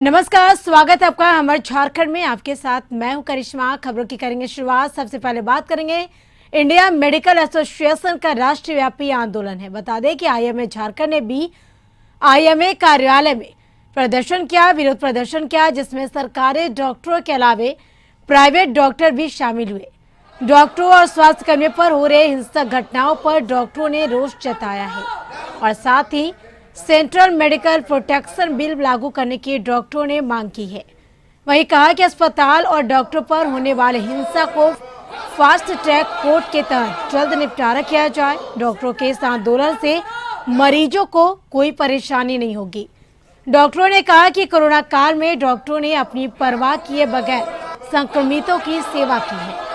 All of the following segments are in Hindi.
नमस्कार, स्वागत है आपका हमारे झारखंड में। आपके साथ मैं हूं करिश्मा। खबरों की करेंगे शुरुआत। सबसे पहले बात करेंगे इंडिया मेडिकल एसोसिएशन का राष्ट्रव्यापी आंदोलन है। बता दें कि आईएमए झारखंड ने भी आईएमए कार्यालय में प्रदर्शन किया, विरोध प्रदर्शन किया, जिसमें सरकारी डॉक्टरों के अलावे प्राइवेट डॉक्टर भी शामिल हुए। डॉक्टरों और स्वास्थ्य कर्मियों पर हो रहे हिंसक घटनाओं पर डॉक्टरों ने रोष जताया है और साथ ही सेंट्रल मेडिकल प्रोटेक्शन बिल लागू करने की डॉक्टरों ने मांग की है। वहीं कहा कि अस्पताल और डॉक्टरों पर होने वाले हिंसा को फास्ट ट्रैक कोर्ट के तहत जल्द निपटारा किया जाए। डॉक्टरों के इस आंदोलन से मरीजों को कोई परेशानी नहीं होगी। डॉक्टरों ने कहा कि कोरोना काल में डॉक्टरों ने अपनी परवाह किए बगैर संक्रमितों की सेवा की है।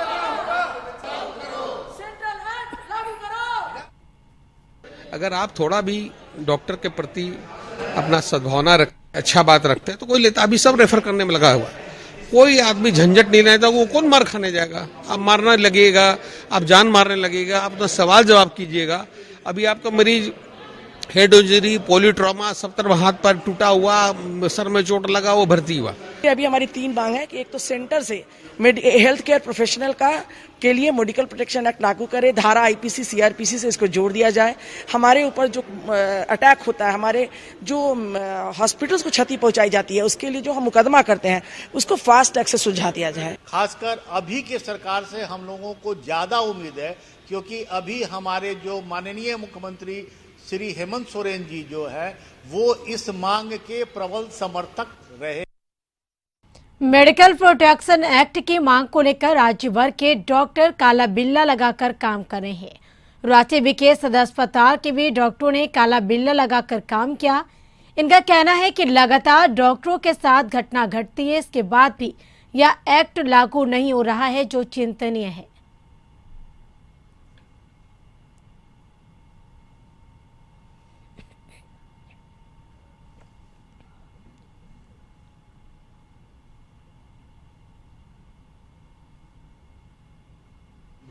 अगर आप थोड़ा भी डॉक्टर के प्रति अपना सद्भावना अच्छा बात रखते हैं तो कोई लेता। अभी सब रेफर करने में लगा हुआ है, कोई आदमी झंझट नहीं लेता। वो कौन मार खाने जाएगा? आप मारना लगेगा, आप जान मारने लगेगा, आप तो सवाल जवाब कीजिएगा। अभी आपका मरीज हेड इंजरी, पॉलीट्रॉमा, सब तरफ हाथ पैर टूटा हुआ, सर में चोट लगा, वो भर्ती हुआ। अभी हमारी 3 मांग है कि एक तो सेंटर से हेल्थ केयर प्रोफेशनल के लिए मेडिकल प्रोटेक्शन एक्ट लागू करे, धारा आईपीसी सीआरपीसी से इसको जोड़ दिया जाए। हमारे ऊपर जो अटैक होता है, हमारे जो हॉस्पिटल्स को क्षति पहुंचाई जाती है, उसके लिए जो हम मुकदमा करते हैं उसको फास्ट ट्रैक से सुलझा दिया जाए। खासकर अभी के सरकार से हम लोगों को ज्यादा उम्मीद है, क्योंकि अभी हमारे जो माननीय मुख्यमंत्री श्री हेमंत सोरेन जी जो है वो इस मांग के प्रबल समर्थक रहे। मेडिकल प्रोटेक्शन एक्ट की मांग को लेकर राज्य भर के डॉक्टर काला बिल्ला लगाकर काम कर रहे हैं। रांची के सदर अस्पताल के भी डॉक्टरों ने काला बिल्ला लगाकर काम किया। इनका कहना है कि लगातार डॉक्टरों के साथ घटना घटती है, इसके बाद भी यह एक्ट लागू नहीं हो रहा है, जो चिंतनीय है।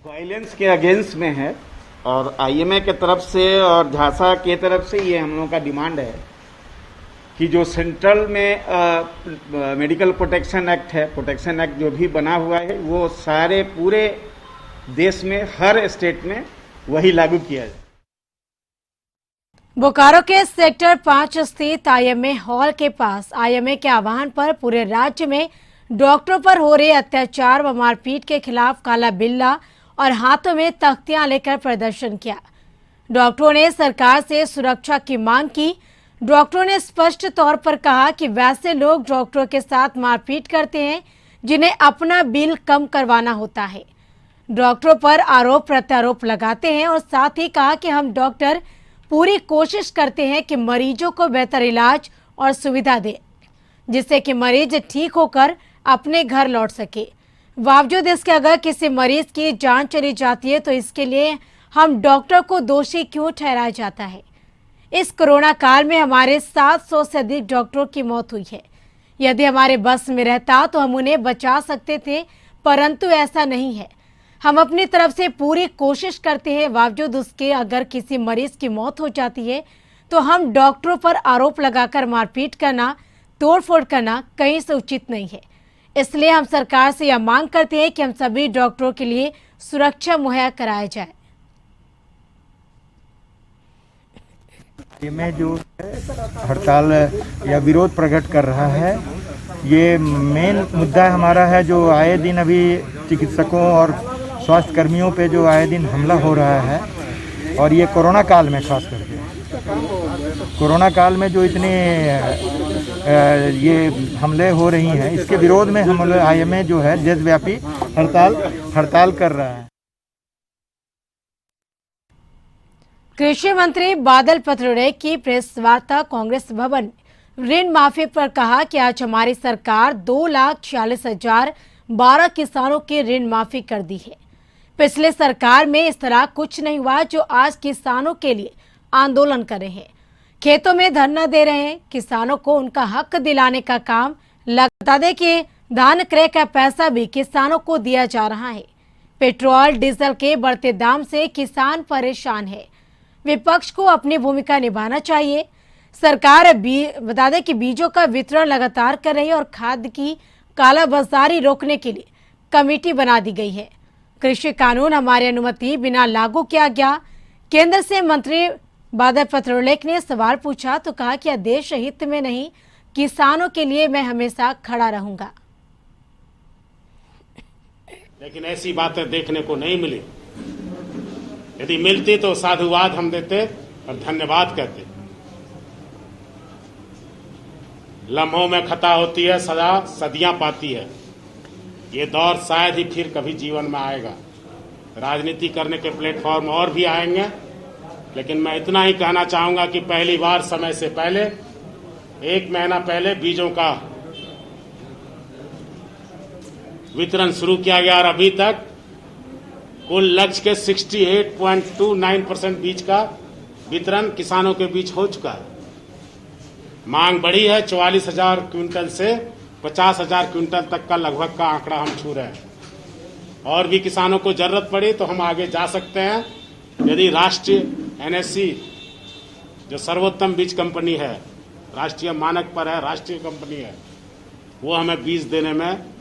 वायलेंस के अगेंस्ट में है और आईएमए के तरफ से और झांसा के तरफ से ये हम लोगों का डिमांड है कि जो सेंट्रल में मेडिकल प्रोटेक्शन एक्ट है, प्रोटेक्शन एक्ट जो भी बना हुआ है वो सारे पूरे देश में हर स्टेट में वही लागू किया जाए। बोकारो के सेक्टर 5 स्थित आईएमए हॉल के पास आईएमए के आह्वान पर पूरे राज्य में डॉक्टरों पर हो रहे अत्याचार व मारपीट के खिलाफ काला बिल्ला और हाथों में तख्तियां लेकर प्रदर्शन किया। डॉक्टरों ने सरकार से सुरक्षा की मांग की। डॉक्टरों ने स्पष्ट तौर पर कहा कि वैसे लोग डॉक्टरों के साथ मारपीट करते हैं जिन्हें अपना बिल कम करवाना होता है। डॉक्टरों पर आरोप प्रत्यारोप लगाते हैं और साथ ही कहा कि हम डॉक्टर पूरी कोशिश करते हैं कि मरीजों को बेहतर इलाज और सुविधा दें, जिससे कि मरीज ठीक होकर अपने घर लौट सके। बावजूद इसके अगर किसी मरीज की जान चली जाती है तो इसके लिए हम डॉक्टर को दोषी क्यों ठहराया जाता है? इस कोरोना काल में हमारे 700 से अधिक डॉक्टरों की मौत हुई है। यदि हमारे बस में रहता तो हम उन्हें बचा सकते थे, परंतु ऐसा नहीं है। हम अपनी तरफ से पूरी कोशिश करते हैं, बावजूद उसके अगर किसी मरीज की मौत हो जाती है तो हम डॉक्टरों पर आरोप लगाकर मारपीट करना, तोड़फोड़ करना कहीं से उचित नहीं है। इसलिए हम सरकार से यह मांग करते हैं कि हम सभी डॉक्टरों के लिए सुरक्षा मुहैया कराया जाए। में जो हड़ताल या विरोध प्रकट कर रहा है, ये मेन मुद्दा हमारा है। जो आए दिन अभी चिकित्सकों और स्वास्थ्य कर्मियों पे जो आए दिन हमला हो रहा है, और ये कोरोना काल में खास करके कोरोना काल में जो इतने ये हमले हो रही हैं, इसके विरोध में हम आईएमए जो है देशव्यापी हड़ताल कर रहा है। कृषि मंत्री बादल पत्रलेख की प्रेस वार्ता कांग्रेस भवन ऋण माफी पर कहा कि आज हमारी सरकार 2,46,012 किसानों की ऋण माफी कर दी है। पिछले सरकार में इस तरह कुछ नहीं हुआ जो आज किसानों के लिए आंदोलन कर रहे हैं, खेतों में धरना दे रहे हैं। किसानों को उनका हक दिलाने का काम बता दें कि धान क्रय का पैसा भी किसानों को दिया जा रहा है। पेट्रोल डीजल के बढ़ते दाम से किसान परेशान है। विपक्ष को अपनी भूमिका निभाना चाहिए। सरकार बता दें कि बीजों का वितरण लगातार कर रही है और खाद की कालाबाजारी रोकने के लिए कमेटी बना दी गई है। कृषि कानून हमारी अनुमति बिना लागू किया गया, केंद्र से मंत्री बादल पत्रलेख ने सवाल पूछा तो कहा कि देश हित में नहीं, किसानों के लिए मैं हमेशा खड़ा रहूंगा। लेकिन ऐसी बातें देखने को नहीं मिली। यदि मिलती तो साधुवाद हम देते और धन्यवाद कहते। लम्हों में खता होती है, सदा सदियां पाती है। ये दौर शायद ही फिर कभी जीवन में आएगा। राजनीति करने के प्लेटफॉर्म और भी आएंगे, लेकिन मैं इतना ही कहना चाहूंगा कि पहली बार समय से पहले 1 महीना पहले बीजों का वितरण शुरू किया गया और अभी तक कुल लक्ष्य के 68.29% बीज का वितरण किसानों के बीच हो चुका है। मांग बढ़ी है, 44,000 क्विंटल से 50,000 क्विंटल तक का लगभग का आंकड़ा हम छू रहे हैं। और भी किसानों को जरूरत पड़ी तो हम आगे जा सकते हैं। यदि राष्ट्रीय NSC जो सर्वोत्तम बीज कंपनी है, राष्ट्रीय मानक पर है, राष्ट्रीय कंपनी है, वो हमें बीज देने में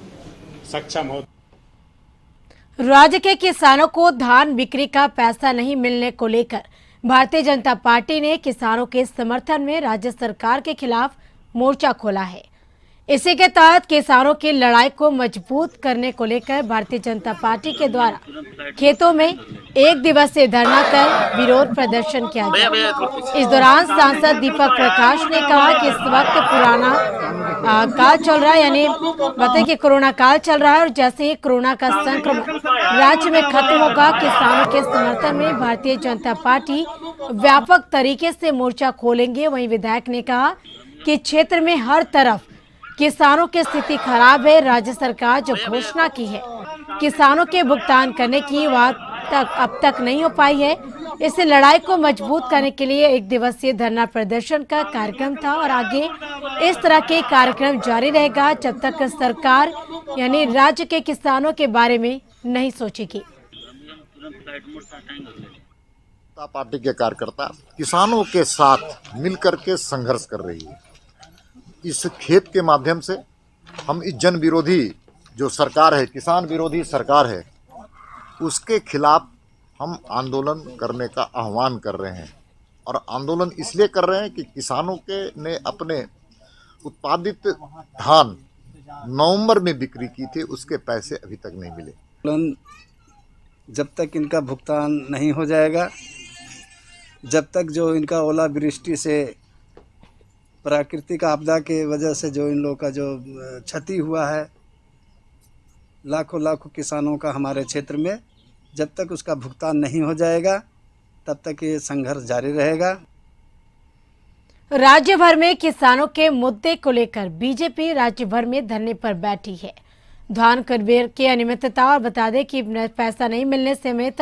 सक्षम हो। राज्य के किसानों को धान बिक्री का पैसा नहीं मिलने को लेकर भारतीय जनता पार्टी ने किसानों के समर्थन में राज्य सरकार के खिलाफ मोर्चा खोला है। इसी के तहत किसानों की लड़ाई को मजबूत करने को लेकर भारतीय जनता पार्टी के द्वारा खेतों में 1 दिवसीय धरना कर विरोध प्रदर्शन किया गया। इस दौरान सांसद दीपक प्रकाश ने कहा कि इस वक्त पुराना काल चल रहा है, यानी बताइए कि कोरोना काल चल रहा है और जैसे ही कोरोना का संक्रमण राज्य में खत्म होगा, किसानों के समर्थन में भारतीय जनता पार्टी व्यापक तरीके से मोर्चा खोलेंगे। वहीं विधायक ने कहा कि क्षेत्र में हर तरफ किसानों की स्थिति खराब है। राज्य सरकार जो घोषणा की है किसानों के भुगतान करने की, वह अब तक नहीं हो पाई है। इसे लड़ाई को मजबूत करने के लिए 1 दिवसीय धरना प्रदर्शन का कार्यक्रम था और आगे इस तरह के कार्यक्रम जारी रहेगा जब तक सरकार यानी राज्य के किसानों के बारे में नहीं सोचेगी। पार्टी के कार्यकर्ता किसानों के साथ मिलकर के संघर्ष कर रही है। इस खेत के माध्यम से हम इस जन विरोधी जो सरकार है, किसान विरोधी सरकार है, उसके खिलाफ हम आंदोलन करने का आह्वान कर रहे हैं। और आंदोलन इसलिए कर रहे हैं कि किसानों के ने अपने उत्पादित धान नवंबर में बिक्री की थी, उसके पैसे अभी तक नहीं मिले। जब तक इनका भुगतान नहीं हो जाएगा, जब तक जो इनका ओलावृष्टि से, प्राकृतिक आपदा के वजह से जो इन लोगों का जो क्षति हुआ है लाखों किसानों का हमारे क्षेत्र में, जब तक उसका भुगतान नहीं हो जाएगा तब तक ये संघर्ष जारी रहेगा। राज्य भर में किसानों के मुद्दे को लेकर बीजेपी राज्य भर में धरने पर बैठी है। धान खरीद की अनियमितता और बता दें कि पैसा नहीं मिलने समेत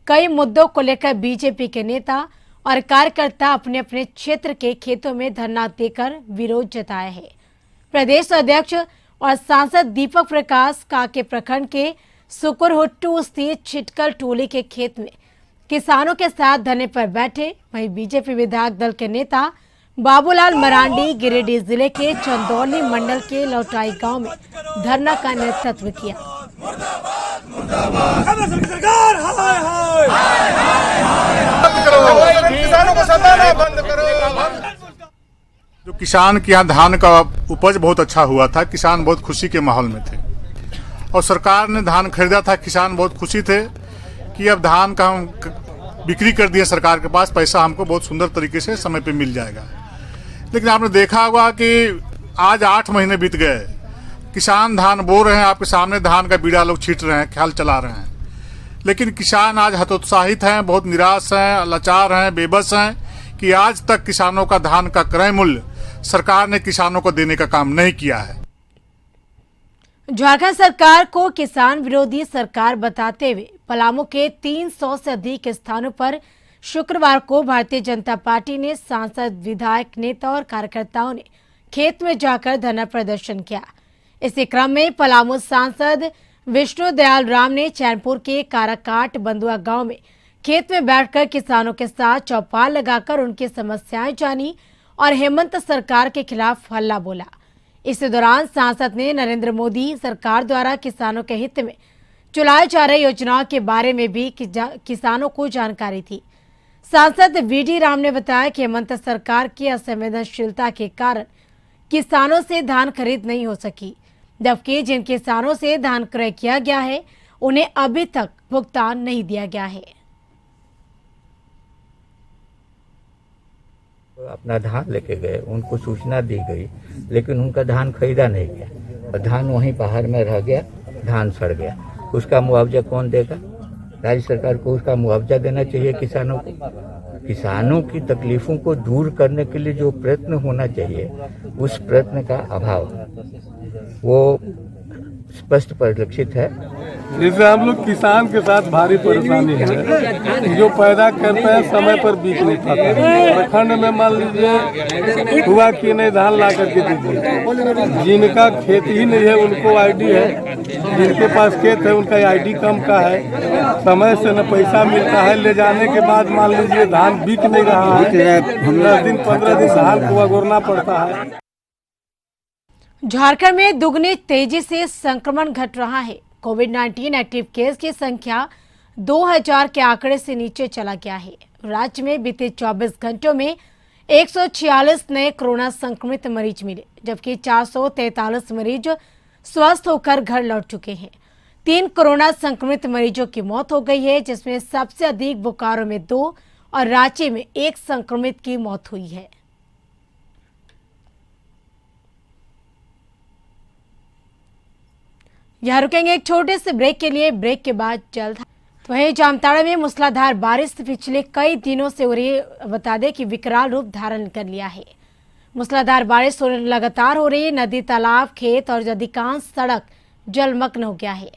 कई मुद्दों को लेकर बीजेपी के नेता और कार्यकर्ता अपने अपने क्षेत्र के खेतों में धरना देकर विरोध जताया है। प्रदेश अध्यक्ष और सांसद दीपक प्रकाश काके प्रखंड के सुकुरहुट्टू स्थित छिटकल टोली के खेत में किसानों के साथ धरने पर बैठे। वहीं बीजेपी विधायक दल के नेता बाबूलाल मरांडी गिरिडीह जिले के चंदौली मंडल के लौटाई गांव में धरना का नेतृत्व किया। जो किसान के यहाँ धान का उपज बहुत अच्छा हुआ था, किसान बहुत खुशी के माहौल में थे और सरकार ने धान खरीदा था। किसान बहुत खुशी थे कि अब धान का हम बिक्री कर दिए सरकार के पास, पैसा हमको बहुत सुंदर तरीके से समय पे मिल जाएगा। लेकिन आपने देखा होगा कि आज 8 महीने बीत गए, किसान धान बो रहे हैं, आपके सामने धान का बीड़ा लोग छींट रहे हैं, ख्याल चला रहे हैं, लेकिन किसान आज हतोत्साहित हैं, बहुत निराश हैं, लाचार हैं, बेबस हैं कि आज तक किसानों का धान का क्रय मूल्य सरकार ने किसानों को देने का काम नहीं किया है। झारखंड सरकार को किसान विरोधी सरकार बताते हुए पलामू के 300 से अधिक स्थानों पर शुक्रवार को भारतीय जनता पार्टी ने सांसद, विधायक, नेता और कार्यकर्ताओं ने खेत में जाकर धरना प्रदर्शन किया। इसी क्रम में पलामू सांसद विष्णु दयाल राम ने चैनपुर के काराकाट बंदुआ गांव में खेत में बैठकर किसानों के साथ चौपाल लगाकर उनकी समस्याएं जानी और हेमंत सरकार के खिलाफ हल्ला बोला। इस दौरान सांसद ने नरेंद्र मोदी सरकार द्वारा किसानों के हित में चलाए जा रहे योजनाओं के बारे में भी किसानों को जानकारी थी। सांसद वीडी राम ने बताया कि हेमंत सरकार की असंवेदनशीलता के कारण किसानों से धान खरीद नहीं हो सकी, जबकि जिन किसानों से धान क्रय किया गया है उन्हें अभी तक भुगतान नहीं दिया गया है। अपना धान लेके गए, उनको सूचना दी गई, लेकिन उनका धान खरीदा नहीं गया और धान वहीं बाहर में रह गया, धान सड़ गया। उसका मुआवजा कौन देगा? राज्य सरकार को उसका मुआवजा देना चाहिए किसानों को। किसानों की तकलीफों को दूर करने के लिए जो प्रयत्न होना चाहिए, उस प्रयत्न का अभाव वो स्पष्ट परिलक्षित है। जैसे हम लोग किसान के साथ भारी परेशानी है, जो पैदा करते हैं समय पर बीज नहीं पाता। प्रखंड में मान लीजिए हुआ कि नहीं धान ला करके दीजिए, जिनका खेत ही नहीं है उनको आईडी है, जिनके पास खेत है उनका आईडी कम का है, समय से न पैसा मिलता है, ले जाने के बाद मान लीजिए धान बिक नहीं रहा है, 10 दिन 15 दिन धान को अगोरना पड़ता है। झारखंड में दुगनी तेजी से संक्रमण घट रहा है। कोविड-19 एक्टिव केस की संख्या 2000 के आंकड़े से नीचे चला गया है। राज्य में बीते 24 घंटों में 146 नए कोरोना संक्रमित मरीज मिले, जबकि 443 मरीज स्वस्थ होकर घर लौट चुके हैं। 3 कोरोना संक्रमित मरीजों की मौत हो गई है, जिसमें सबसे अधिक बोकारो में 2 और रांची में 1 संक्रमित की मौत हुई है। यहाँ रुकेंगे एक छोटे से ब्रेक के लिए, ब्रेक के बाद जल्द। तो वहीं जामताड़ा में मूसलाधार बारिश पिछले कई दिनों से हो रही है। बता दें कि विकराल रूप धारण कर लिया है। मूसलाधार बारिश लगातार हो रही है। नदी, तालाब, खेत और अधिकांश सड़क जलमग्न हो गया है।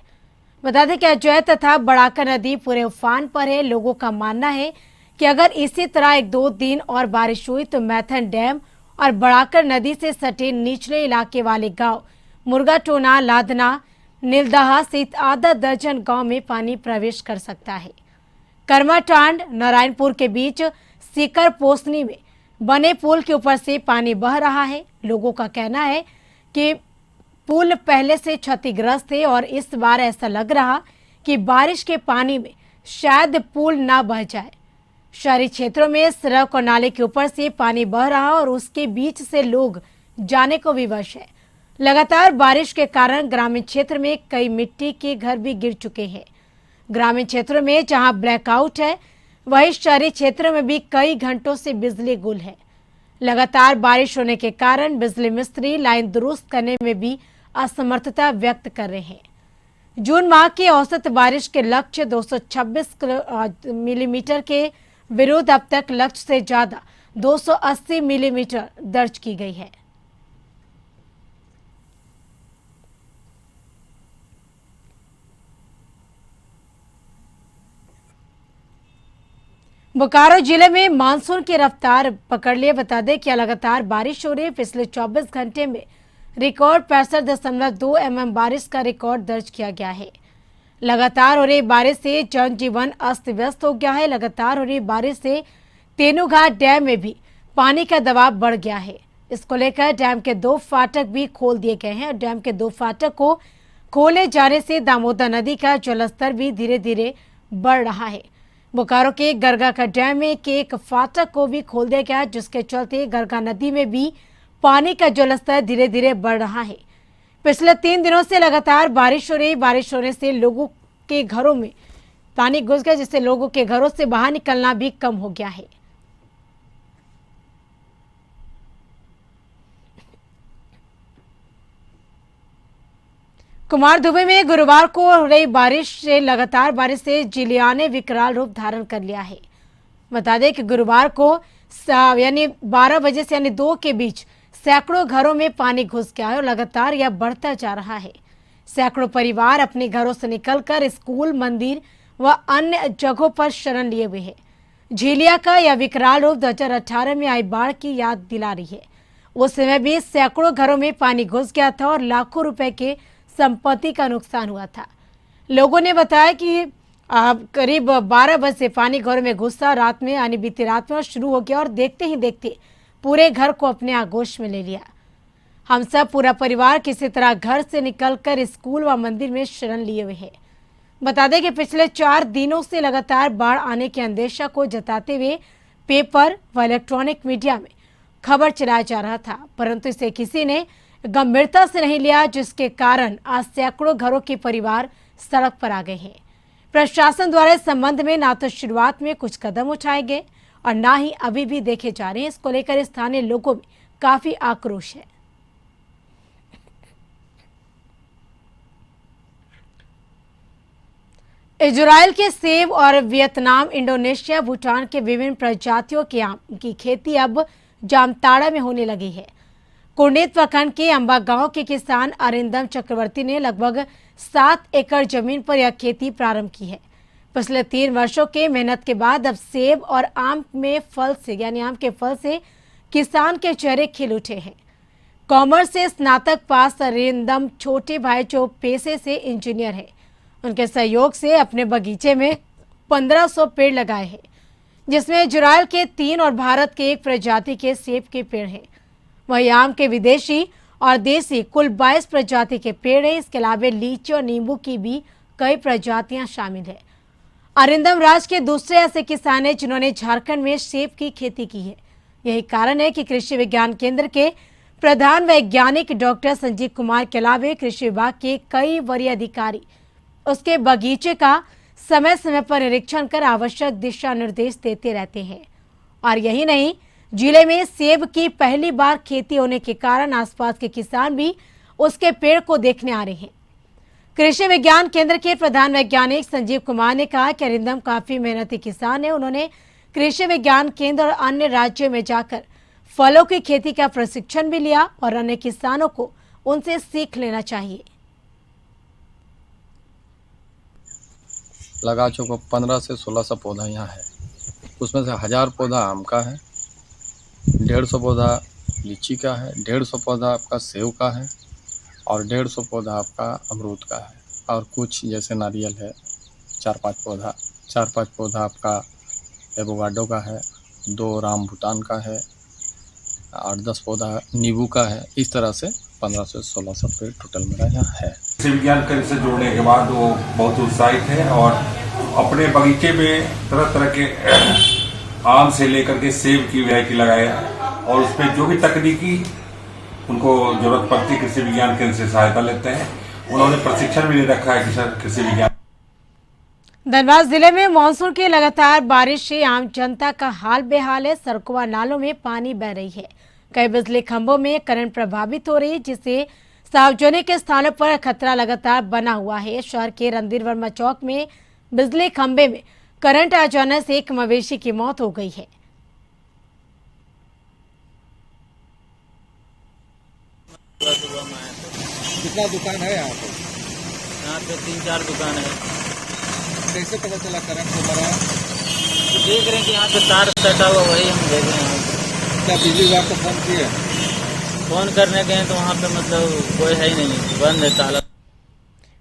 बता दें कि अजय तथा बड़ाकर नदी पूरे उफान पर है। लोगों का मानना है कि अगर इसी तरह 1-2 दिन और बारिश हुई तो मैथन डैम और बड़ाकर नदी से सटे निचले इलाके वाले गांव मुर्गाटोना, लादना, नीलदहा सहित आधा दर्जन गांव में पानी प्रवेश कर सकता है। कर्माटांड नारायणपुर के बीच सीकर पोसनी में बने पुल के ऊपर से पानी बह रहा है। लोगों का कहना है कि पुल पहले से क्षतिग्रस्त है और इस बार ऐसा लग रहा कि बारिश के पानी में शायद पुल ना बह जाए। शहरी क्षेत्रों में सड़क और नाले के ऊपर से पानी बह रहा और उसके बीच से लोग जाने को विवश है। लगातार बारिश के कारण ग्रामीण क्षेत्र में कई मिट्टी के घर भी गिर चुके हैं। ग्रामीण क्षेत्रों में जहां ब्लैकआउट है, वहीं शहरी क्षेत्रों में भी कई घंटों से बिजली गुल है। लगातार बारिश होने के कारण बिजली मिस्त्री लाइन दुरुस्त करने में भी असमर्थता व्यक्त कर रहे हैं। जून माह की औसत बारिश के लक्ष्य 226 मिलीमीटर के विरुद्ध अब तक लक्ष्य से ज्यादा 280 मिलीमीटर दर्ज की गई है। बोकारो जिले में मानसून की रफ्तार पकड़ लिए। बता दें कि लगातार बारिश हो रही है। पिछले 24 घंटे में रिकॉर्ड 65.2 mm बारिश का रिकॉर्ड दर्ज किया गया है। लगातार हो रही बारिश से जनजीवन अस्त व्यस्त हो गया है। लगातार हो रही बारिश से तेनूघाट डैम में भी पानी का दबाव बढ़ गया है। इसको लेकर डैम के 2 फाटक भी खोल दिए गए हैं। डैम के 2 फाटक को खोले जाने से दामोदर नदी का जलस्तर भी धीरे धीरे बढ़ रहा है। बोकारो के गरगा का डैम में एक फाटक को भी खोल दिया गया, जिसके चलते गरगा नदी में भी पानी का जलस्तर धीरे धीरे बढ़ रहा है। पिछले 3 दिनों से लगातार बारिश हो रही। बारिश होने से लोगों के घरों में पानी घुस गया, जिससे लोगों के घरों से बाहर निकलना भी कम हो गया है। कुमारधुबी में गुरुवार को हो रही लगातार बारिश से जिलिया ने विकराल रूप धारण कर लिया है। बता दें कि गुरुवार को यानी 12 बजे से यानी 2 के बीच सैकड़ों घरों में पानी घुस गया है और लगातार यह बढ़ता जा रहा है। सैकड़ों परिवार अपने घरों से निकलकर स्कूल, मंदिर व अन्य जगहों पर शरण लिए हुए हैं। झिलिया का यह विकराल रूप 2018 में आई बाढ़ की याद दिला रही है। उस समय भी सैकड़ों घरों में पानी घुस गया था और लाखों रुपए के संपत्ति का नुकसान हुआ था। लोगों ने बताया कि करीब 12 बजे से पानी घरों में घुसा। रात में यानी बीती रात में शुरू हो गया और देखते ही देखते पूरे घर को अपने आगोश में ले लिया। हम सब पूरा परिवार किसी तरह घर से निकलकर स्कूल व मंदिर में शरण लिए हुए हैं। बता दें कि पिछले 4 दिनों से लगातार बाढ़ आने के अंदेशा को जताते हुए पेपर व इलेक्ट्रॉनिक मीडिया में खबर चलाया जा रहा था, परंतु इसे किसी ने गंभीरता से नहीं लिया, जिसके कारण आज सैकड़ों घरों के परिवार सड़क पर आ गए हैं। प्रशासन द्वारा इस संबंध में ना तो शुरुआत में कुछ कदम उठाए गए और ना ही अभी भी देखे जा रहे हैं। इसको लेकर स्थानीय लोगों में काफी आक्रोश है। इजराइल के सेब और वियतनाम, इंडोनेशिया, भूटान के विभिन्न प्रजातियों के आम की खेती अब जामताड़ा में होने लगी है। कुर्नेत प्रखंड के अंबा गांव के किसान अरिंदम चक्रवर्ती ने लगभग 7 एकड़ जमीन पर यह खेती प्रारंभ की है। पिछले 3 वर्षों के मेहनत के बाद अब सेब और आम में फल से यानी आम के फल से किसान के चेहरे खिल उठे हैं। कॉमर्स से स्नातक पास अरिंदम छोटे भाई जो पेशे से इंजीनियर है, उनके सहयोग से अपने बगीचे में 1500 पेड़ लगाए हैं, जिसमें इजराइल के 3 और भारत के 1 प्रजाति के सेब के पेड़ हैं। वहीं आम के विदेशी और देसी कुल 22 प्रजाति के पेड़ हैं। इसके अलावा लीची और नींबू की भी कई प्रजातियां शामिल है। अरिंदम राज के दूसरे ऐसे किसान हैं जिन्होंने झारखंड में सेब की खेती की है। यही कारण है कि कृषि विज्ञान केंद्र के प्रधान वैज्ञानिक डॉक्टर संजीव कुमार के अलावा कृषि विभाग के कई वरीय अधिकारी उसके बगीचे का समय समय पर निरीक्षण कर आवश्यक दिशा निर्देश देते रहते हैं। और यही नहीं, जिले में सेब की पहली बार खेती होने के कारण आसपास के किसान भी उसके पेड़ को देखने आ रहे हैं। कृषि विज्ञान केंद्र के प्रधान वैज्ञानिक संजीव कुमार ने कहा कि अरिंदम काफी मेहनती किसान है। उन्होंने कृषि विज्ञान केंद्र और अन्य राज्यों में जाकर फलों की खेती का प्रशिक्षण भी लिया और अन्य किसानों को उनसे सीख लेना चाहिए। लगा चुका 15 से 1600 पौधा यहाँ है। उसमें से 1000 पौधा आम का है, 150 पौधा लीची का है, 150 पौधा आपका सेब का है और 150 पौधा आपका अमरूद का है। और कुछ जैसे नारियल है 4-5 पौधा आपका एवोकाडो का है, 2 राम भूटान का है और 10 पौधा नींबू का है। इस तरह से 15 से 1600 पेड़ टोटल मेरा यहाँ है। कृषि विज्ञान केंद्र से जुड़ने के बाद वो बहुत उत्साहित है और अपने बगीचे में तरह तरह के आम से लेकर के सेब की वैरायटी लगाया और उसमें जो भी तकनीकी उनको जरूरत पड़ती कृषि विज्ञान केंद्र से सहायता लेते हैं। उन्होंने प्रशिक्षण भी ले रखा है कृषि विज्ञान। धनबाद जिले में मानसून की लगातार बारिश से आम जनता का हाल बेहाल है। सड़कों व नालों में पानी बह रही है। कई बिजली खंभों में करंट प्रभावित हो रही है, जिससे सार्वजनिक स्थानों पर खतरा लगातार बना हुआ है। शहर के रणधीर वर्मा चौक में बिजली खंभे में करंट आ जाने से एक मवेशी की मौत हो गई है। कितना दुकान है यहाँ पे? यहाँ पे 3-4 दुकान है। कैसे पता चला करंट को भरा? तो देख रहे हैं कि यहाँ पे तार सटा हुआ, वही हम देख रहे हैं। क्या बिजली विभाग को फोन किया? फोन करने गए तो वहाँ पे मतलब कोई है ही नहीं, बंद है ताला।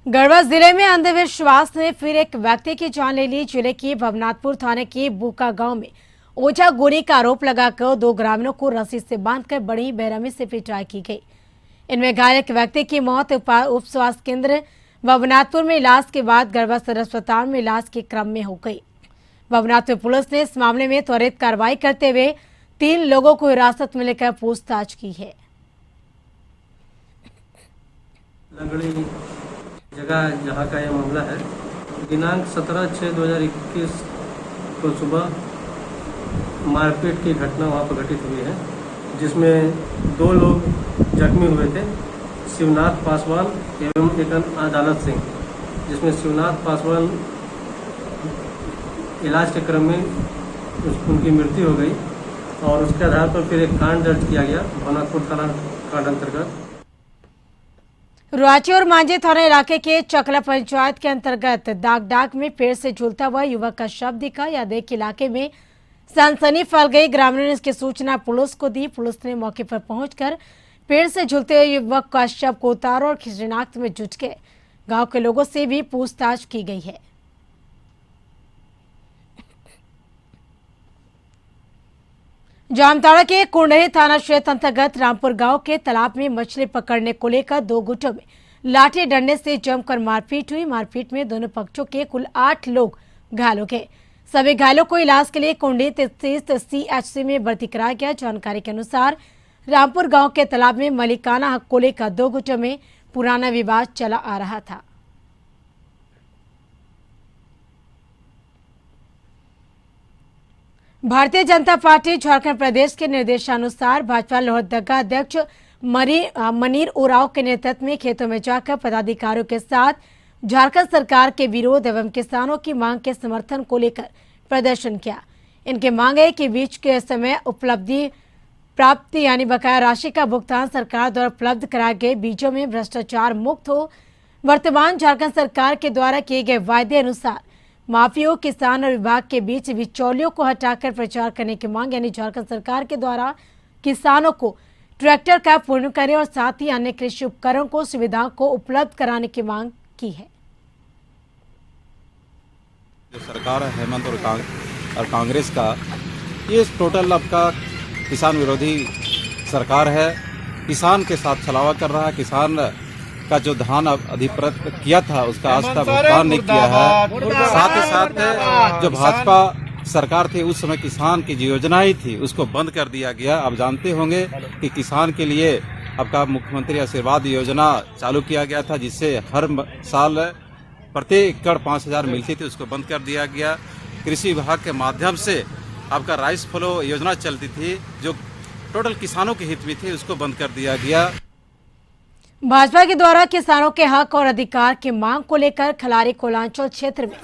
गढ़वा जिले में अंधविश्वास ने फिर एक व्यक्ति की जान ले ली। जिले की भवनाथपुर थाने के बुका गांव में ओझा गोरी का आरोप लगाकर 2 ग्रामीणों को रस्सी से बांधकर बड़ी बेरहमी से पिटाई की गई। इनमें घायल एक व्यक्ति की मौत उप स्वास्थ्य केंद्र भवनाथपुर में इलाज के बाद गढ़वा सदर अस्पताल में इलाज के क्रम में हो गई। भवनाथपुर पुलिस ने इस मामले में त्वरित कार्रवाई करते हुए 3 लोगों को हिरासत में लेकर पूछताछ की है। लंगड़ी जगह जहाँ का यह मामला है, दिनांक 17/6/2021 को सुबह मारपीट की घटना वहाँ पर घटित हुई है, जिसमें 2 लोग जख्मी हुए थे, शिवनाथ पासवान एवं एक अदालत सिंह, जिसमें शिवनाथ पासवान इलाज के क्रम में उनकी मृत्यु हो गई और उसके आधार पर फिर एक कांड दर्ज किया गया भवनाथपुर थाना कांड अंतर्गत। रुआची और मांझी थाना इलाके के चकला पंचायत के अंतर्गत दाग में पेड़ से झूलता हुआ युवक का शव दिखा। यह देख इलाके में सनसनी फैल गई। ग्रामीणों ने इसकी सूचना पुलिस को दी। पुलिस ने मौके पर पहुंचकर पेड़ से झूलते हुए युवक का शव को उतारा और शिनाख्त में जुट गए। गांव के लोगों से भी पूछताछ की गई है। जामताड़ा के कुंडही थाना क्षेत्र अंतर्गत रामपुर गांव के तालाब में मछली पकड़ने को लेकर 2 गुटों में लाठी डंडे से जमकर मारपीट हुई। मारपीट में दोनों पक्षों के कुल 8 लोग घायल हो गए। सभी घायलों को इलाज के लिए कुंडही स्थित CHC में भर्ती कराया गया। जानकारी के अनुसार रामपुर गांव के तालाब में मलिकाना हक को लेकर 2 गुटों में पुराना विवाद चला आ रहा था। भारतीय जनता पार्टी झारखंड प्रदेश के निर्देशानुसार भाजपा लोहरदगा अध्यक्ष मनीर उरांव के नेतृत्व में खेतों में जाकर पदाधिकारियों के साथ झारखंड सरकार के विरोध एवं किसानों की मांग के समर्थन को लेकर प्रदर्शन किया। इनकी मांग है कि बीच के समय उपलब्धि प्राप्ति यानी बकाया राशि का भुगतान सरकार द्वारा उपलब्ध कराए गए बीजों में भ्रष्टाचार मुक्त हो। वर्तमान झारखंड सरकार के द्वारा किए गए वायदे अनुसार माफियों, किसान और विभाग के बीच बिचौलियों को हटाकर प्रचार करने की मांग यानी झारखंड सरकार के द्वारा किसानों को ट्रैक्टर का पूर्ण करें और साथ ही अन्य कृषि उपकरण को सुविधाओं को उपलब्ध कराने की मांग की है। जो सरकार है हेमंत और कांग्रेस का, ये टोटल आपका किसान विरोधी सरकार है। किसान के साथ छलावा कर रहा है। किसान का जो धान अधिप्राप्त किया था उसका आज तक भुगतान नहीं किया है। साथ ही साथ जो भाजपा सरकार थी उस समय किसान की जो योजनाएं थी उसको बंद कर दिया गया। आप जानते होंगे कि किसान के लिए आपका मुख्यमंत्री आशीर्वाद योजना चालू किया गया था, जिससे हर साल प्रति एकड़ 5,000 मिलती थी, उसको बंद कर दिया गया। कृषि विभाग के माध्यम से आपका राइस फ्लो योजना चलती थी जो टोटल किसानों के हित में थी, उसको बंद कर दिया गया। भाजपा के द्वारा किसानों के हक और अधिकार की मांग को लेकर खलारी कोलांचल क्षेत्र में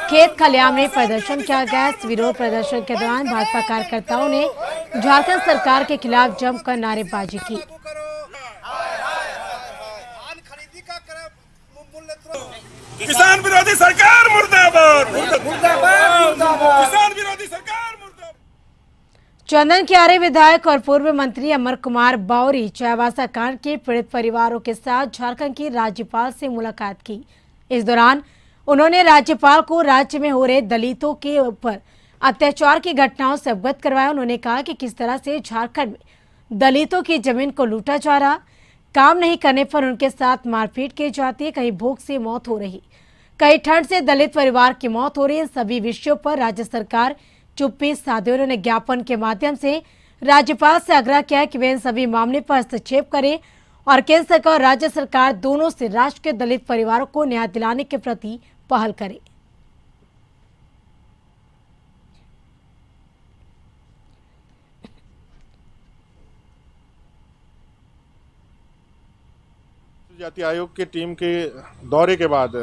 खेत खलियान में प्रदर्शन किया गया। इस विरोध प्रदर्शन के दौरान भाजपा कार्यकर्ताओं ने झारखंड सरकार के खिलाफ जमकर नारेबाजी की। किसान विरोधी सरकार मुर्दाबाद, किसान विरोधी सरकार मुर्दाबाद। चंदन कियारे विधायक और पूर्व मंत्री अमर कुमार बावरी चाईबासा कांड के पीड़ित परिवारों के साथ झारखंड की राज्यपाल से मुलाकात की। इस दौरान उन्होंने राज्यपाल को राज्य में हो रहे दलितों के ऊपर अत्याचार की घटनाओं से अवगत करवाया। उन्होंने कहा कि किस तरह से झारखंड में दलितों की जमीन को लूटा जा रहा, काम नहीं करने पर उनके साथ मारपीट की जाती है, कहीं भूख से मौत हो रही, कहीं ठंड से दलित परिवार की मौत हो रही है। सभी विषयों पर राज्य सरकार चुप्पी साधे। उन्होंने ज्ञापन के माध्यम से राज्यपाल से आग्रह किया कि वे इन सभी मामले पर हस्तक्षेप करें और केंद्र सरकार और राज्य सरकार दोनों से राष्ट्र के दलित परिवारों को न्याय दिलाने के प्रति पहल करे। जाति आयोग की टीम के दौरे के बाद,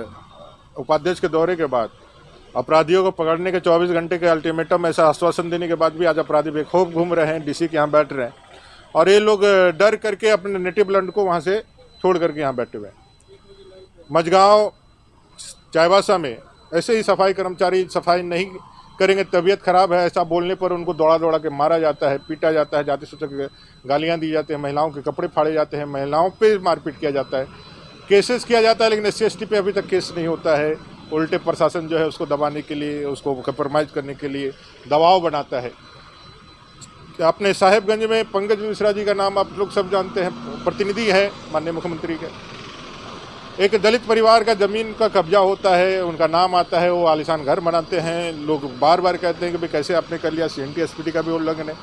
उपाध्यक्ष के दौरे के बाद अपराधियों को पकड़ने के 24 घंटे के अल्टीमेटम ऐसा आश्वासन देने के बाद भी आज अपराधी बेखौफ घूम रहे हैं, डीसी के यहाँ बैठ रहे हैं और ये लोग डर करके अपने नेटिव लैंड को वहाँ से छोड़ करके यहाँ बैठे हुए हैं। मझगांव चाईबासा में ऐसे ही सफाई कर्मचारी सफाई नहीं करेंगे, तबीयत खराब है ऐसा बोलने पर उनको दौड़ा दौड़ा के मारा जाता है, पीटा जाता है, जाति सूचक गालियाँ दी जाती हैं, महिलाओं के कपड़े फाड़े जाते हैं, महिलाओं पे मारपीट किया जाता है, केसेस किया जाता है, लेकिन SC ST पे अभी तक केस नहीं होता है। उल्टे प्रशासन जो है उसको दबाने के लिए, उसको कंप्रोमाइज़ करने के लिए दबाव बनाता है। अपने साहेबगंज में पंकज मिश्रा जी का नाम आप लोग सब जानते हैं, प्रतिनिधि है माननीय मुख्यमंत्री के। एक दलित परिवार का ज़मीन का कब्जा होता है, उनका नाम आता है, वो आलिशान घर बनाते हैं, लोग बार बार कहते हैं कि भाई कैसे आपने कर लिया, CNT SPD का भी उल्लंघन है।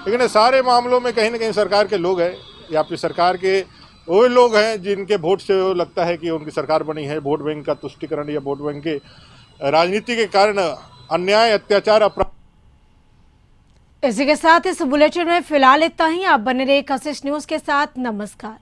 लेकिन ये सारे मामलों में कहीं ना कहीं सरकार के लोग हैं या फिर सरकार के वो लोग हैं जिनके वोट से लगता है कि उनकी सरकार बनी है। वोट बैंक का तुष्टिकरण या वोट बैंक के राजनीति के कारण अन्याय, अत्याचार, अपराध। इसी के साथ इस बुलेटिन में फिलहाल इतना ही। आप बने रहिए कशिश न्यूज के साथ। नमस्कार।